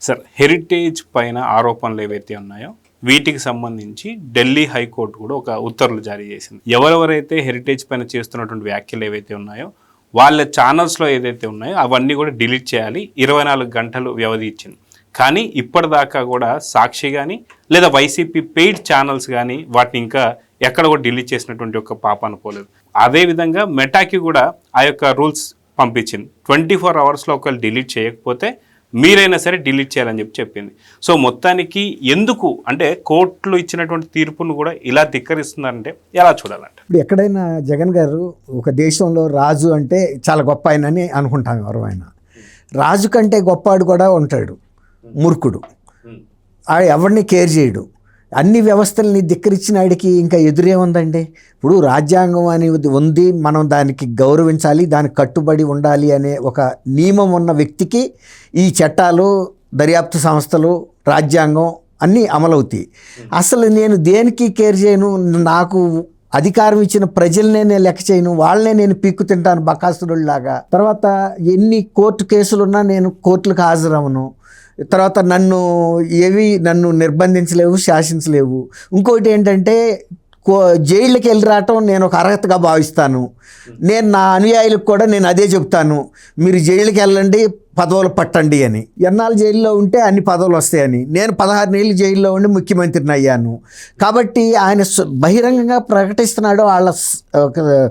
Sir, heritage పైన ఆరోపణలు ఏవైతే ఉన్నాయో వీటికి సంబంధించి ఢిల్లీ హైకోర్టు కూడా ఒక ఉత్తర్వులు జారీ చేసింది. ఎవరెవరైతే హెరిటేజ్ పైన చేస్తున్నటువంటి వ్యాఖ్యలు ఏవైతే ఉన్నాయో వాళ్ళ ఛానల్స్లో ఏదైతే ఉన్నాయో అవన్నీ కూడా డిలీట్ చేయాలి, 24 గంటలు వ్యవధి ఇచ్చింది. కానీ ఇప్పటిదాకా కూడా సాక్షి కానీ లేదా వైసీపీ పెయిడ్ ఛానల్స్ కానీ వాటిని ఇంకా ఎక్కడ కూడా డిలీట్ చేసినటువంటి ఒక పాపాన పోలేదు. అదేవిధంగా మెటాకి కూడా ఆ యొక్క రూల్స్ పంపించింది, 24 అవర్స్లో ఒకవేళ డిలీట్ చేయకపోతే మీరైనా సరే డిలీట్ చేయాలని చెప్పింది. సో మొత్తానికి ఎందుకు అంటే కోర్టులు ఇచ్చినటువంటి తీర్పును కూడా ఇలా ధిక్కరిస్తున్నారంటే ఎలా చూడాలంటే, ఇప్పుడు ఎక్కడైనా జగన్ గారు ఒక దేశంలో రాజు అంటే చాలా గొప్ప ఆయనని అనుకుంటాం. ఎవరు ఆయన రాజు కంటే గొప్పవాడు కూడా ఉంటాడు, మూర్ఖుడు. ఎవరిని కేర్ చేయడు. అన్ని వ్యవస్థల్ని ధిక్కరించిన ఆడికి ఇంకా ఎదురే ఉందండి. ఇప్పుడు రాజ్యాంగం అనేది ఉంది, మనం దానికి గౌరవించాలి, దానికి కట్టుబడి ఉండాలి అనే ఒక నియమం ఉన్న వ్యక్తికి ఈ చట్టాలు, దర్యాప్తు సంస్థలు, రాజ్యాంగం అన్నీ అమలవుతాయి. అసలు నేను దేనికి కేర్ చేయను, నాకు అధికారం ఇచ్చిన ప్రజలనే నేను లెక్క చేయను, వాళ్ళనే నేను పీక్కు తింటాను బకాసురుడిలాగా. తర్వాత ఎన్ని కోర్టు కేసులున్నా నేను కోర్టులకు హాజరవను. తర్వాత నన్ను నిర్బంధించలేవు, శాసించలేవు. ఇంకోటి ఏంటంటే జైళ్ళకి వెళ్ళి రావటం నేను ఒక అర్హతగా భావిస్తాను. నేను నా అనుయాయులకు కూడా నేను అదే చెప్తాను, మీరు జైలుకి వెళ్ళండి, పదవులు పట్టండి అని. ఎన్నాళ్ళు జైల్లో ఉంటే అన్ని పదవులు వస్తాయని. నేను 16 ఏళ్ళు జైల్లో ఉండి ముఖ్యమంత్రిని అయ్యాను. కాబట్టి ఆయన బహిరంగంగా ప్రకటిస్తున్నాడు, వాళ్ళ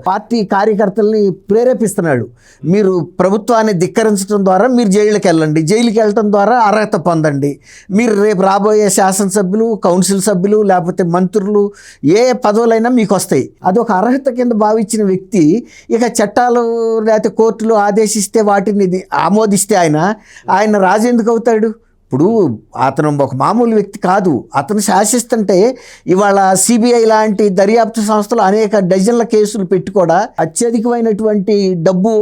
పార్టీ కార్యకర్తల్ని ప్రేరేపిస్తున్నాడు, మీరు ప్రభుత్వాన్ని ధిక్కరించడం ద్వారా మీరు జైలుకి వెళ్ళండి, జైలుకి వెళ్ళటం ద్వారా అర్హత పొందండి, మీరు రేపు రాబోయే శాసనసభ్యులు, కౌన్సిల్ సభ్యులు, లేకపోతే మంత్రులు, ఏ పదవులైనా మీకు వస్తాయి. అదొక అర్హత కింద భావించిన వ్యక్తి ఇక చట్టాలు లేకపోతే కోర్టులు ఆదేశిస్తే వాటిని ఆమోదిస్తే ఆయన రాజు ఎందుకు అవుతాడు? ఇప్పుడు అతను ఒక మామూలు వ్యక్తి కాదు, అతను శాసిస్తుంటే ఇవాళ సిబిఐ లాంటి దర్యాప్తు సంస్థలు అనేక డజన్ల కేసులు పెట్టి కూడా అత్యధికమైనటువంటి డబ్బు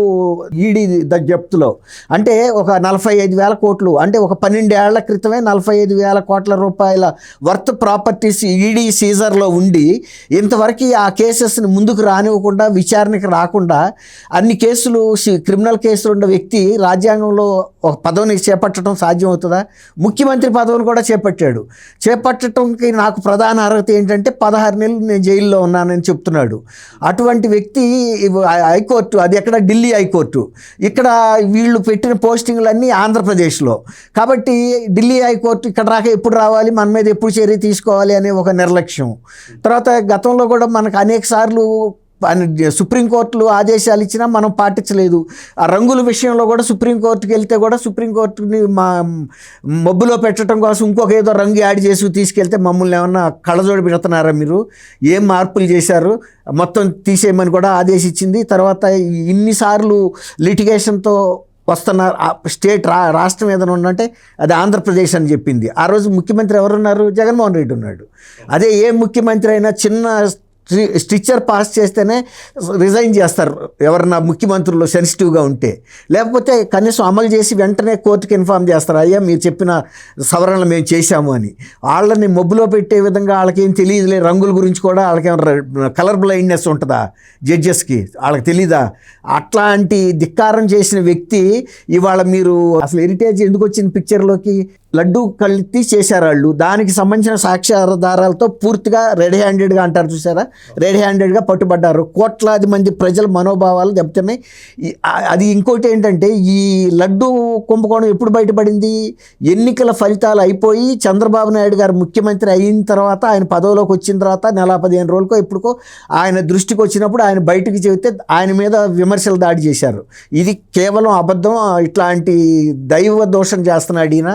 ఈడీ జప్తులో అంటే ఒక 45,000 కోట్లు, అంటే ఒక 12 ఏళ్ల క్రితమే 45,000 కోట్ల రూపాయల వర్త్ ప్రాపర్టీస్ ఈడీ సీజర్లో ఉండి ఇంతవరకు ఆ కేసెస్ని ముందుకు రానివ్వకుండా, విచారణకి రాకుండా అన్ని కేసులు, క్రిమినల్ కేసులు ఉన్న వ్యక్తి రాజ్యాంగంలో ఒక పదవిని చేపట్టడం సాధ్యమవుతుందా? ముఖ్యమంత్రి పదవిని కూడా చేపట్టడంకి నాకు ప్రధాన అర్హత ఏంటంటే 16 నెలలు నేను జైల్లో ఉన్నానని చెప్తున్నాడు. అటువంటి వ్యక్తి హైకోర్టు, అది ఎక్కడ ఢిల్లీ హైకోర్టు, ఇక్కడ వీళ్ళు పెట్టిన పోస్టింగ్లన్నీ ఆంధ్రప్రదేశ్లో. కాబట్టి ఢిల్లీ హైకోర్టు ఇక్కడ ఎప్పుడు రావాలి, మన మీద ఎప్పుడు చర్య తీసుకోవాలి అనే ఒక నిర్లక్ష్యం. తర్వాత గతంలో కూడా మనకు అనేక సార్లు సుప్రీంకోర్టులు ఆదేశాలు ఇచ్చినా మనం పాటించలేదు. ఆ రంగుల విషయంలో కూడా సుప్రీంకోర్టుకి వెళ్తే కూడా సుప్రీంకోర్టుని మబ్బులో పెట్టడం కోసం ఇంకొక ఏదో రంగు యాడ్ చేసి తీసుకెళ్తే మమ్మల్ని ఏమన్నా కళ్ళజోడి పెడుతున్నారా, మీరు ఏం మార్పులు చేశారు, మొత్తం తీసేయమని కూడా ఆదేశించింది. తర్వాత ఇన్నిసార్లు లిటిగేషన్తో వస్తున్న రాష్ట్రం ఏదైనా ఉందంటే అది ఆంధ్రప్రదేశ్ అని చెప్పింది. ఆ రోజు ముఖ్యమంత్రి ఎవరున్నారు? జగన్మోహన్ రెడ్డి ఉన్నాడు. అదే ఏ ముఖ్యమంత్రి అయినా చిన్న స్టిచ్చర్ పాస్ చేస్తేనే రిజైన్ చేస్తారు ఎవరన్నా ముఖ్యమంత్రులు సెన్సిటివ్గా ఉంటే, లేకపోతే కనీసం అమలు చేసి వెంటనే కోర్టుకి ఇన్ఫామ్ చేస్తారు, అయ్యా మీరు చెప్పిన సవరణలు మేము చేశాము అని. వాళ్ళని మొబ్బులో పెట్టే విధంగా వాళ్ళకేం తెలియదులే, రంగుల గురించి కూడా వాళ్ళకేమైనా కలర్ బ్లైండ్నెస్ ఉంటుందా జడ్జెస్కి, వాళ్ళకి తెలీదా? అట్లాంటి ధిక్కారం చేసిన వ్యక్తి ఇవాళ మీరు అసలు హెరిటేజ్ ఎందుకు వచ్చింది పిక్చర్లోకి? లడ్డూ కల్తీ చేశారు వాళ్ళు, దానికి సంబంధించిన సాక్ష్యాధారాలతో పూర్తిగా రెడ్ హ్యాండెడ్గా అంటారు చూసారా, రెడ్ హ్యాండెడ్గా పట్టుబడ్డారు. కోట్లాది మంది ప్రజల మనోభావాలు దెబ్బతిన్నాయి. అది ఇంకోటి ఏంటంటే ఈ లడ్డూ కుంభకోణం ఎప్పుడు బయటపడింది? ఎన్నికల ఫలితాలు అయిపోయి చంద్రబాబు నాయుడు గారు ముఖ్యమంత్రి అయిన తర్వాత, ఆయన పదవిలోకి వచ్చిన తర్వాత నెల 15 రోజులకో ఎప్పుడుకో ఆయన దృష్టికి వచ్చినప్పుడు ఆయన బయటికి చెబితే ఆయన మీద విమర్శలు దాడి చేశారు. ఇది కేవలం అబద్ధం, ఇట్లాంటి దైవ దోషం చేస్తున్నాడు ఈయన,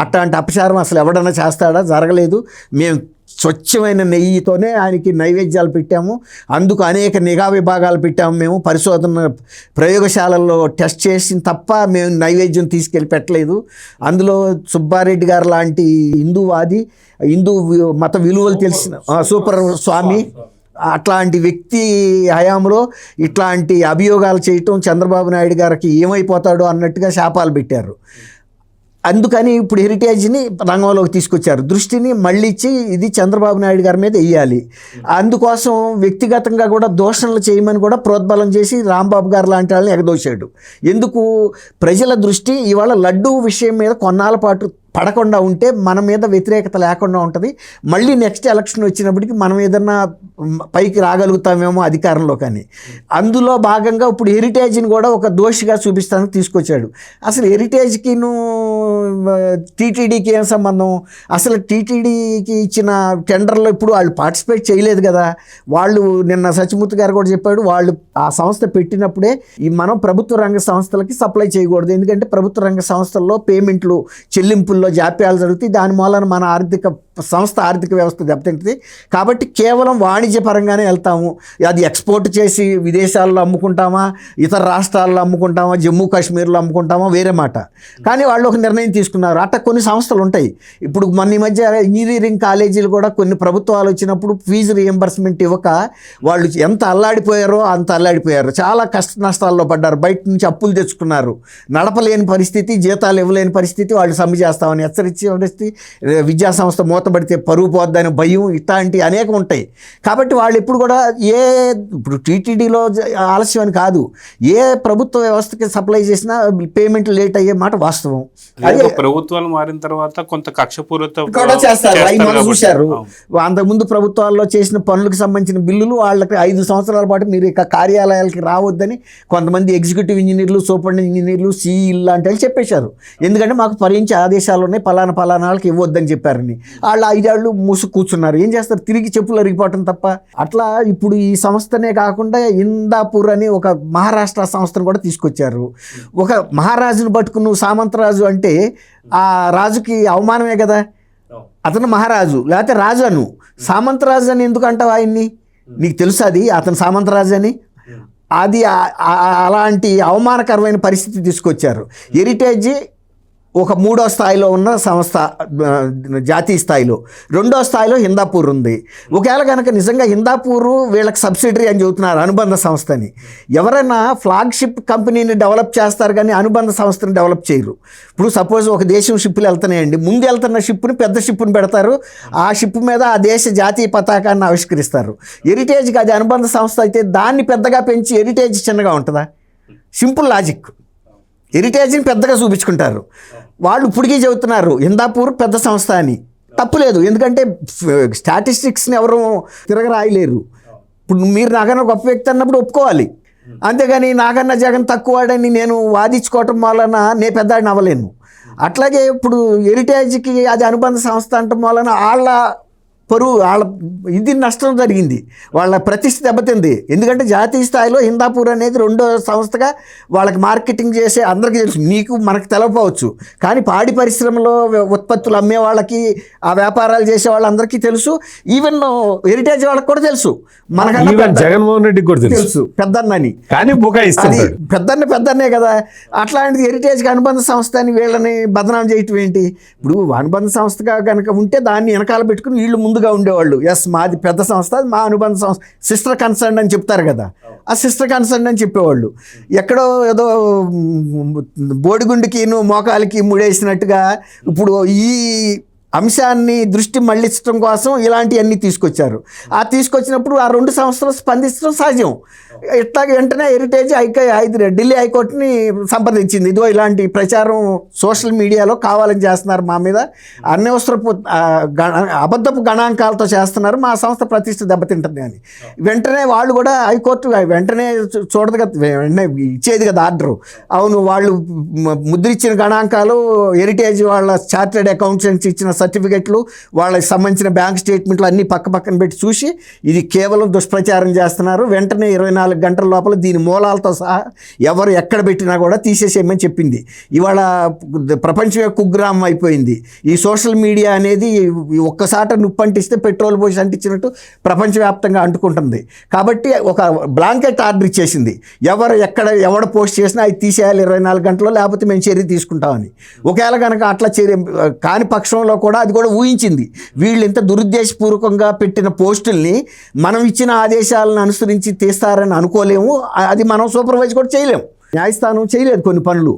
అట్లాంటి అపచారం అసలు ఎవడన్నా చేస్తాడా? జరగలేదు. మేము స్వచ్ఛమైన నెయ్యితోనే ఆయనకి నైవేద్యాలు పెట్టాము, అందుకు అనేక నిఘా విభాగాలు పెట్టాము, మేము పరిశోధన ప్రయోగశాలల్లో టెస్ట్ చేసిన తప్ప మేము నైవేద్యం తీసుకెళ్ళి పెట్టలేదు. అందులో సుబ్బారెడ్డి గారు లాంటి హిందూవాది, హిందూ మత విలువలు తెలిసిన సూపర్ స్వామి అట్లాంటి వ్యక్తి హయాంలో ఇట్లాంటి అభియోగాలు చేయటం, చంద్రబాబు నాయుడు గారికి ఏమైపోతాడో అన్నట్టుగా శాపాలు పెట్టారు. అందుకని ఇప్పుడు హెరిటేజ్ని రంగంలోకి తీసుకొచ్చారు. దృష్టిని మళ్ళించి ఇది చంద్రబాబు నాయుడు గారి మీద వెయ్యాలి. అందుకోసం వ్యక్తిగతంగా కూడా దూషణలు చేయమని కూడా ప్రోద్బలం చేసి రాంబాబు గారు లాంటి వాళ్ళని ఎగదోశాడు. ఎందుకు? ప్రజల దృష్టి ఇవాళ లడ్డూ విషయం మీద కొన్నాళ్ళ పాటు పడకుండా ఉంటే మన మీద వ్యతిరేకత లేకుండా ఉంటుంది. మళ్ళీ నెక్స్ట్ ఎలక్షన్ వచ్చినప్పటికీ మనం ఏదన్నా పైకి రాగలుగుతామేమో అధికారంలో. కానీ అందులో భాగంగా ఇప్పుడు హెరిటేజ్ని కూడా ఒక దోషిగా చూపిస్తానికి తీసుకొచ్చాడు. అసలు హెరిటేజ్కిను టీటీడీకి ఏం సంబంధం? అసలు టీటీడీకి ఇచ్చిన టెండర్లో ఇప్పుడు వాళ్ళు పార్టిసిపేట్ చేయలేదు కదా. వాళ్ళు నిన్న సత్యమూర్తి గారు కూడా చెప్పాడు, వాళ్ళు ఆ సంస్థ పెట్టినప్పుడే ఈ మనం ప్రభుత్వ రంగ సంస్థలకి సప్లై చేయకూడదు. ఎందుకంటే ప్రభుత్వ రంగ సంస్థల్లో పేమెంట్లు చెల్లింపుల్లో జాప్యాలు జరుగుతాయి. దాని మూలన మన ఆర్థిక వ్యవస్థ దెబ్బతింటుంది. కాబట్టి కేవలం వాణిజ్యపరంగానే వెళ్తాము. అది ఎక్స్పోర్ట్ చేసి విదేశాల్లో అమ్ముకుంటామా, ఇతర రాష్ట్రాల్లో అమ్ముకుంటామా, జమ్మూ కాశ్మీర్లో అమ్ముకుంటామా వేరే మాట. కానీ వాళ్ళు ఒక నిర్ణయం తీసుకున్నారు. అట్లా కొన్ని సంస్థలు ఉంటాయి. ఇప్పుడు మొన్న ఈ మధ్య ఇంజనీరింగ్ కాలేజీలు కూడా కొన్ని ప్రభుత్వాలు వచ్చినప్పుడు ఫీజు రియంబర్స్మెంట్ ఇవ్వక వాళ్ళు ఎంత అల్లాడిపోయారో అంత అల్లాడిపోయారు. చాలా కష్ట నష్టాల్లో పడ్డారు. బయట నుంచి అప్పులు తెచ్చుకున్నారు. నడపలేని పరిస్థితి, జీతాలు ఇవ్వలేని పరిస్థితి. వాళ్ళు సమ్మె చేస్తామని హెచ్చరించే పరిస్థితి, విద్యా సంస్థ మూతపడితే పరువు పోద్దని భయం, ఇట్లాంటి అనేకం ఉంటాయి. కాబట్టి వాళ్ళు ఎప్పుడు కూడా ఇప్పుడు టీటీడీలో ఆలస్యం అని కాదు, ఏ ప్రభుత్వ వ్యవస్థకి సప్లై చేసినా పేమెంట్ లేట్ అయ్యే మాట వాస్తవం. అదే ప్రభుత్వాలు మారిన తర్వాత కొంత కక్షపూరిత కూడా చేస్తారు. మనం చూశారు అంతకుముందు ప్రభుత్వాల్లో చేసిన పనులకు సంబంధించిన బిల్లులు వాళ్ళకి 5 సంవత్సరాల పాటు మీరు ఇక కార్యాలయాలకి రావద్దని కొంతమంది ఎగ్జిక్యూటివ్ ఇంజనీర్లు, సూపరింటెండెంట్ ఇంజనీర్లు, సిఈలు లాంటి వాళ్ళు చెప్పేశారు. ఎందుకంటే మాకు పరించి ఆదేశాలు ఉన్నాయి, పలానా వాళ్ళకి ఇవ్వద్దని చెప్పారని. వాళ్ళు 5 ఏళ్ళు మూసు కూర్చున్నారు. ఏం చేస్తారు? తిరిగి చెప్పులు అరిగిపోవటం తప్ప. అట్లా ఇప్పుడు ఈ సంస్థనే కాకుండా ఇందాపూర్ అని ఒక మహారాష్ట్ర సంస్థను కూడా తీసుకొచ్చారు. ఒక మహారాజును పట్టుకుని నువ్వు సామంతరాజు అంటే ఆ రాజుకి అవమానమే కదా. అతను మహారాజు లేకపోతే రాజు అను, సామంతరాజు అని ఎందుకు అంటావు ఆయన్ని? నీకు తెలుసు అది అతను సామంతరాజు అని? అది అలాంటి అవమానకరమైన పరిస్థితి తీసుకొచ్చారు. హెరిటేజ్ ఒక 3వ స్థాయిలో ఉన్న సంస్థ జాతీయ స్థాయిలో, 2వ స్థాయిలో హిందాపూర్ ఉంది. ఒకవేళ కనుక నిజంగా హిందాపూరు వీళ్ళకి సబ్సిడరీ అని చెబుతున్నారు, అనుబంధ సంస్థని. ఎవరైనా ఫ్లాగ్షిప్ కంపెనీని డెవలప్ చేస్తారు కానీ అనుబంధ సంస్థని డెవలప్ చేయరు. ఇప్పుడు సపోజ్ ఒక దేశం షిప్పులు వెళ్తున్నాయండి, ముందు వెళ్తున్న షిప్పుని పెద్ద షిప్పుని పెడతారు, ఆ షిప్ మీద ఆ దేశ జాతీయ పతాకాన్ని ఆవిష్కరిస్తారు. హెరిటేజ్కి అది అనుబంధ సంస్థ అయితే దాన్ని పెద్దగా పెంచి హెరిటేజ్ చిన్నగా ఉంటుందా? Simple logic. హెరిటేజ్ని పెద్దగా చూపించుకుంటారు. వాళ్ళు ఇప్పటికీ చెబుతున్నారు హిందాపూర్ పెద్ద సంస్థ అని. తప్పులేదు, ఎందుకంటే స్టాటిస్టిక్స్ని ఎవరు తిరగరాయలేరు. ఇప్పుడు మీరు నాకన్నా గొప్ప వ్యక్తి అన్నప్పుడు ఒప్పుకోవాలి. అంతేగాని నాకన్నా జగన్ తక్కువవాడని నేను వాదించుకోవటం వలన నేను పెద్దాడిని అవ్వలేను. అట్లాగే ఇప్పుడు హెరిటేజ్కి అది అనుబంధ సంస్థ అంటం వలన వాళ్ళ వాళ్ళ ఇది నష్టం జరిగింది, వాళ్ళ ప్రతిష్ఠ దెబ్బతింది. ఎందుకంటే జాతీయ స్థాయిలో హిందాపూర్ అనేది 2వ సంస్థగా వాళ్ళకి మార్కెటింగ్ చేసే అందరికీ తెలుసు. నీకు మనకు తెలవకపోవచ్చు, కానీ పాడి పరిశ్రమలో ఉత్పత్తులు అమ్మే వాళ్ళకి, ఆ వ్యాపారాలు చేసే వాళ్ళందరికీ తెలుసు. ఈవెన్ హెరిటేజ్ వాళ్ళకి కూడా తెలుసు. మనకన్నా జగన్మోహన్ రెడ్డికి కూడా తెలుసు పెద్దన్నని, కానీ పెద్దన్నే కదా. అట్లాంటిది హెరిటేజ్కి అనుబంధ సంస్థ అని వీళ్ళని బదనాం చేయటం ఏంటి? ఇప్పుడు అనుబంధ సంస్థగా కనుక ఉంటే దాన్ని వెనకాల పెట్టుకుని వీళ్ళు ముందుగా ఉండేవాళ్ళు. ఎస్ మాది పెద్ద సంస్థ, మా అనుబంధ సంస్థ, సిస్టర్ కన్సర్న్ అని చెప్తారు కదా, ఆ సిస్టర్ కన్సర్న్ అని చెప్పేవాళ్ళు. ఎక్కడో ఏదో బోడిగుండికి మోకాలికి ముడేసినట్టుగా ఇప్పుడు ఈ అంశాన్ని దృష్టి మళ్లించడం కోసం ఇలాంటివన్నీ తీసుకొచ్చారు. ఆ తీసుకొచ్చినప్పుడు ఆ 2 సంస్థలు స్పందించడం సహజం. ఇట్లాగే వెంటనే హెరిటేజ్ ఢిల్లీ హైకోర్టుని సంప్రదించింది. ఇదో ఇలాంటి ప్రచారం సోషల్ మీడియాలో కావాలని చేస్తున్నారు, మా మీద అన్యవసరపు అబద్ధపు గణాంకాలతో చేస్తున్నారు, మా సంస్థ ప్రతిష్ట దెబ్బతింటుంది అని. వెంటనే వాళ్ళు కూడా హైకోర్టు వెంటనే చూడదు కదా, వెంటనే ఇచ్చేది కదా ఆర్డరు. అవును, వాళ్ళు ముద్రించిన గణాంకాలు, హెరిటేజ్ వాళ్ళ చార్టెడ్ అకౌంటెంట్స్ ఇచ్చిన సర్టిఫికెట్లు, వాళ్ళకి సంబంధించిన బ్యాంక్ స్టేట్మెంట్లు అన్నీ పక్కన పెట్టి చూసి ఇది కేవలం దుష్ప్రచారం చేస్తున్నారు, వెంటనే 24 గంటల లోపల దీని మూలాలతో సహా ఎవరు ఎక్కడ పెట్టినా కూడా తీసేసేయమని చెప్పింది. ఇవాళ ప్రపంచమే కుగ్రామం అయిపోయింది. ఈ సోషల్ మీడియా అనేది ఒక్కసాట నుప్పంటిస్తే పెట్రోల్ పోసి అంటించినట్టు ప్రపంచవ్యాప్తంగా అంటుకుంటుంది. కాబట్టి ఒక బ్లాంకెట్ ఆర్డర్ ఇచ్చేసింది, ఎవడ పోస్ట్ చేసినా అది తీసేయాలి 24 గంటల్లో, లేకపోతే మేము చర్య తీసుకుంటామని. ఒకవేళ కనుక అట్లా కాని పక్షంలో కూడా అది కూడా ఊహించింది. వీళ్ళు ఇంత దురుద్దేశపూర్వకంగా పెట్టిన పోస్టుల్ని మనం ఇచ్చిన ఆదేశాలను అనుసరించి తీస్తారని అనుకోలేము. అది మనం సూపర్వైజ్ కూడా చేయలేము. న్యాయస్థానం చేయలేదు కొన్ని పనులు.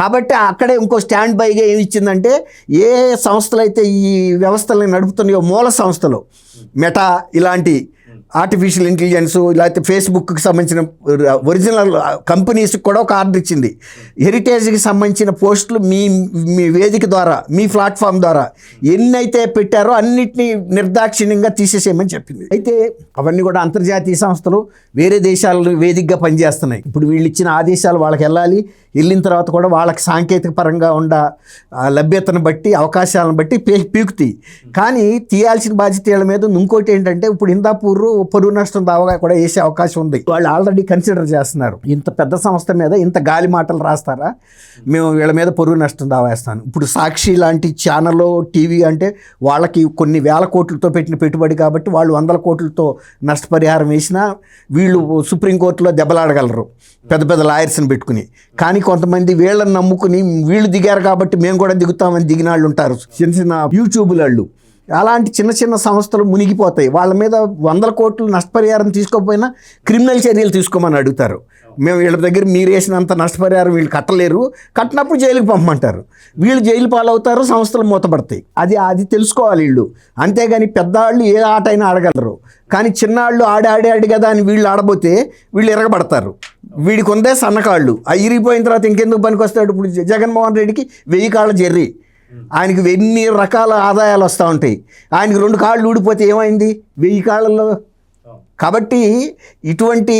కాబట్టి అక్కడే ఇంకో స్టాండ్ బైగా ఏమి ఇచ్చిందంటే ఏ సంస్థలు అయితే ఈ వ్యవస్థలను నడుపుతున్నాయో మూల సంస్థలు మెటా ఇలాంటి ఆర్టిఫిషియల్ ఇంటెలిజెన్స్ లేకపోతే ఫేస్బుక్కి సంబంధించిన ఒరిజినల్ కంపెనీస్కి కూడా ఒక ఆర్డర్ ఇచ్చింది. హెరిటేజ్కి సంబంధించిన పోస్టులు మీ వేదిక ద్వారా మీ ప్లాట్ఫామ్ ద్వారా ఎన్నైతే పెట్టారో అన్నిటినీ నిర్దాక్షిణ్యంగా తీసేసేయమని చెప్పింది. అయితే అవన్నీ కూడా అంతర్జాతీయ సంస్థలు వేరే దేశాలను వేదికగా పనిచేస్తున్నాయి. ఇప్పుడు వీళ్ళు ఇచ్చిన ఆదేశాలు వాళ్ళకి వెళ్ళాలి. వెళ్ళిన తర్వాత కూడా వాళ్ళకి సాంకేతిక పరంగా ఉన్న లభ్యతను బట్టి అవకాశాలను బట్టి పీకుతాయి. కానీ తీయాల్సిన బాధ్యత వీళ్ళ మీద. ఇంకోటి ఏంటంటే ఇప్పుడు హిందాపూర్ పరువు నష్టం దావగా కూడా వేసే అవకాశం ఉంది. వాళ్ళు ఆల్రెడీ కన్సిడర్ చేస్తున్నారు. ఇంత పెద్ద సంస్థ మీద ఇంత గాలి మాటలు రాస్తారా, మేము వీళ్ళ మీద పరువు నష్టం దావా వేస్తాను. ఇప్పుడు సాక్షి లాంటి ఛానల్ టీవీ అంటే వాళ్ళకి కొన్ని వేల కోట్లతో పెట్టిన పెట్టుబడి కాబట్టి వాళ్ళు 100 కోట్లతో నష్టపరిహారం వేసినా వీళ్ళు సుప్రీంకోర్టులో దెబ్బలాడగలరు పెద్ద పెద్ద లాయర్స్ని పెట్టుకుని. కానీ కొంతమంది వీళ్ళని నమ్ముకుని వీళ్ళు దిగారు కాబట్టి మేము కూడా దిగుతామని దిగిన వాళ్ళు ఉంటారు, చిన్న చిన్న యూట్యూబ్ వాళ్ళు. అలాంటి చిన్న చిన్న సంస్థలు మునిగిపోతాయి. వాళ్ళ మీద 100 కోట్లు నష్టపరిహారం తీసుకోకపోయినా క్రిమినల్ చర్యలు తీసుకోమని అడుగుతారు. మేము వీళ్ళ దగ్గర మీరు వేసినంత నష్టపరిహారం వీళ్ళు కట్టలేరు, కట్టినప్పుడు జైలుకి పంపమంటారు. వీళ్ళు జైలు పాలవుతారు, సంస్థలు మూతపడతాయి. అది తెలుసుకోవాలి వీళ్ళు. అంతేగాని పెద్దవాళ్ళు ఏ ఆట అయినా ఆడగలరు, కానీ చిన్నాళ్ళు ఆడి కదా అని వీళ్ళు ఆడబోతే వీళ్ళు ఎరగబడతారు. వీడికి ఉందే సన్నకాళ్ళు, అవి ఇరిగిపోయిన తర్వాత ఇంకెందుకు పనికి వస్తాడు? ఇప్పుడు జగన్మోహన్ రెడ్డికి 1000 కాళ్ళ జెర్రీ, ఆయనకి ఎన్ని రకాల ఆదాయాలు వస్తూ ఉంటాయి. ఆయనకి 2 కాళ్ళు ఊడిపోతే ఏమైంది? 1000 కాళ్ళల్లో. కాబట్టి ఇటువంటి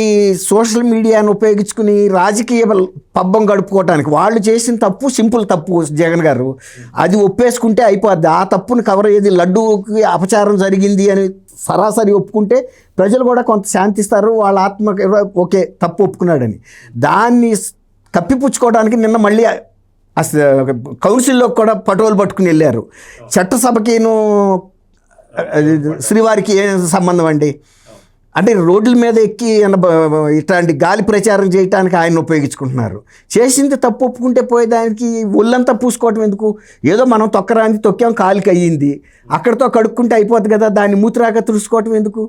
సోషల్ మీడియాను ఉపయోగించుకుని రాజకీయ పబ్బం గడుపుకోవటానికి వాళ్ళు చేసిన తప్పు సింపుల్ తప్పు. జగన్ గారు అది ఒప్పేసుకుంటే అయిపోద్ది. ఆ తప్పును కవర్ అయ్యేది. లడ్డూకి అపచారం జరిగింది అని సరాసరి ఒప్పుకుంటే ప్రజలు కూడా కొంత శాంతిస్తారు. వాళ్ళ ఆత్మ ఓకే తప్పు ఒప్పుకున్నాడని. దాన్ని కప్పిపుచ్చుకోవడానికి నిన్న మళ్ళీ కౌన్సిల్లోకి కూడా పటోలు పట్టుకుని వెళ్ళారు. చట్టసభకిను శ్రీవారికి ఏం సంబంధం అండి? అంటే రోడ్ల మీద ఎక్కి ఇట్లాంటి గాలి ప్రచారం చేయడానికి ఆయన ఉపయోగించుకుంటున్నారు. చేసింది తప్పు ఒప్పుకుంటే పోయేదానికి ఒళ్ళంతా పూసుకోవటం ఎందుకు? ఏదో మనం తొక్కరాంది తొక్కాం, కాలికి అయ్యింది, అక్కడితో కడుక్కుంటే అయిపోద్ది కదా, దాన్ని మూత్రాక తుడుచుకోవటం ఎందుకు?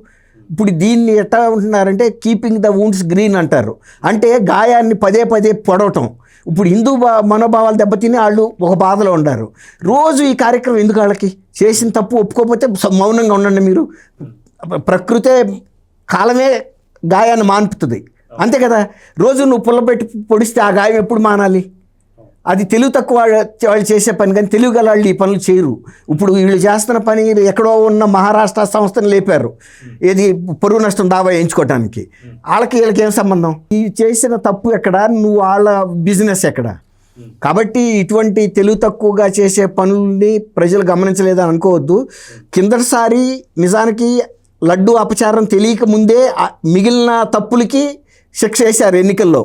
ఇప్పుడు దీన్ని ఎట్లా ఉంటున్నారంటే కీపింగ్ ద వూండ్స్ గ్రీన్ అంటారు. అంటే గాయాన్ని పదే పొడవటం. ఇప్పుడు హిందూ మనోభావాలు దెబ్బతిని వాళ్ళు ఒక బాధలో ఉన్నారు. రోజు ఈ కార్యక్రమం ఎందుకు? వాళ్ళకి చేసిన తప్పు ఒప్పుకోకపోతే మౌనంగా ఉండండి మీరు. ప్రకృతే కాలమే గాయాన్ని మాన్పుతుంది, అంతే కదా. రోజు నువ్వు పుల్లబెట్టి పొడిస్తే ఆ గాయం ఎప్పుడు మానాలి? అది తెలివి తక్కువ వాళ్ళు చేసే పని, కానీ తెలివి గల వాళ్ళు ఈ పనులు చేయరు. ఇప్పుడు వీళ్ళు చేస్తున్న పని ఎక్కడో ఉన్న మహారాష్ట్ర సంస్థను లేపారు, ఏది పరువు నష్టం దావా వేయించుకోవటానికి. వీళ్ళకి ఏం సంబంధం? ఈ చేసిన తప్పు ఎక్కడ, నువ్వు వాళ్ళ బిజినెస్ ఎక్కడ? కాబట్టి ఇటువంటి తెలివి తక్కువగా చేసే పనుల్ని ప్రజలు గమనించలేదని అనుకోవద్దు. కిందటిసారి నిజానికి లడ్డు అపచారం తెలియక ముందే మిగిలిన తప్పులకి శిక్ష వేశారు ఎన్నికల్లో.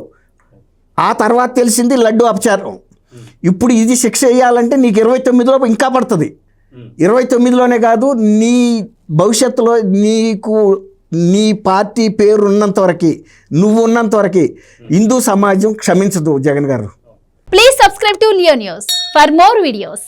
ఆ తర్వాత తెలిసింది లడ్డు అపచారం. ఇప్పుడు ఇది శిక్ష వేయాలంటే నీకు 29లో ఇంకా పడుతుంది. 29లోనే కాదు, నీ భవిష్యత్తులో నీకు నీ పార్టీ పేరు ఉన్నంత వరకు, నువ్వు ఉన్నంత వరకు హిందూ సమాజం క్షమించదు జగన్ గారు. Please subscribe to Leo news for more videos.